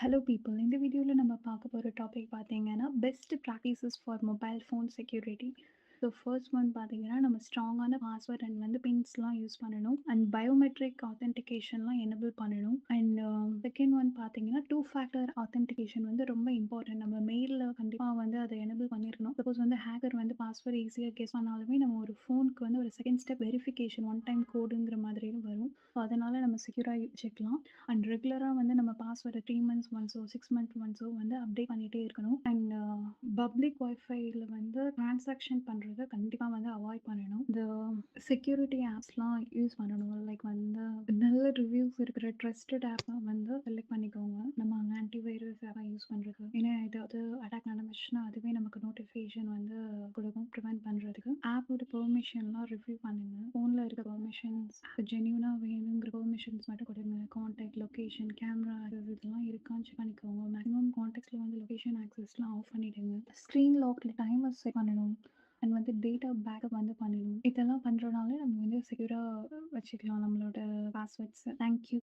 Hello people. இந்த வீடியோவில் நம்ம பார்க்க போகிற டாபிக் பார்த்தீங்கன்னா best practices for mobile phone security. So first one பார்த்தீங்கன்னா நம்ம ஸ்ட்ராங்கான பாஸ்வேர்ட் அண்ட் வந்து பின்ஸ்லாம் யூஸ் பண்ணணும் அண்ட் பயோமெட்ரிக் ஆத்தென்டிகேஷன்லாம் எனபிள் பண்ணணும். அண்ட் செகண்ட் ஒன் பார்த்தீங்கன்னா டூ ஃபேக்டர் ஆத்தென்டிகேஷன் வந்து ரொம்ப இம்பார்ட்டன்ட். நம்ம மெயிலில் கண்டிப்பாக வந்து அதை எனபிள் பண்ணியிருக்கணும். சப்போஸ் வந்து ஹேக்கர் வந்து பாஸ்வேர்டு ஈஸியாக கெஸ் பண்ணாலுமே நம்ம ஒரு ஃபோனுக்கு வந்து ஒரு second step verification one time கோடுங்கிற மாதிரியும் வரும். ஸோ அதனால் நம்ம செக்யூராக வச்சுக்கலாம். அண்ட் ரெகுலராக வந்து நம்ம பாஸ்வேர்டை 3 months ஒன்ஸோ 6 months ஒன்ஸோ வந்து அப்டேட் பண்ணிகிட்டே இருக்கணும். அண்ட் பப்ளிக் ஒய்ஃபைல வந்து ட்ரான்சாக்ஷன் பண்ணுறத கண்டிப்பாக வந்து அவாய்ட் பண்ணணும். இந்த செக்யூரிட்டி ஆப்ஸ்லாம் யூஸ் பண்ணணும். லைக் வந்து நல்ல ரிவ்யூஸ் இருக்கிற ட்ரஸ்டட் ஆப்பை வந்து செலக்ட் பண்ணிக்கோங்க. நம்ம ஆன்டிவைரஸ் ஆப்பை யூஸ் பண்ணுறது, ஏன்னா ஏதாவது அட்டாக் நடந்துச்சுன்னா அதுவே நமக்கு நோட்டிஃபிகேஷன் வந்து கொடுக்கும் ப்ரிவென்ட் பண்ணுறதுக்கு. ஆப்போட பெர்மிஷன்லாம் ரிவ்யூ பண்ணுங்க. ஃபோனில் இருக்க பெர்மிஷன்ஸ் ஜென்யூனாக வேணுங்கிற பெர்மிஷன்ஸ் மட்டும் கொடுங்க. கான்டாக்ட், லொக்கேஷன், கேமரா இதெல்லாம் இருக்கான்னு செக் பண்ணிக்கோங்க. மேக்ஸிமம் கான்டாக்ட்ஸில் வந்து லொக்கேஷன் ஆக்சஸ்லாம் ஆஃப் பண்ணிவிடுங்க. ஸ்க்ரீன் லாக்கில் டைமர் செட் பண்ணணும். அண்ட் வந்து டேட்டா பேக்கப் வந்து பண்ணணும். இதெல்லாம் பண்ணுறதுனால நம்ம வந்து செக்யூராக வச்சுக்கலாம் நம்மளோட பாஸ்வேர்ட்ஸை. தேங்க்யூ.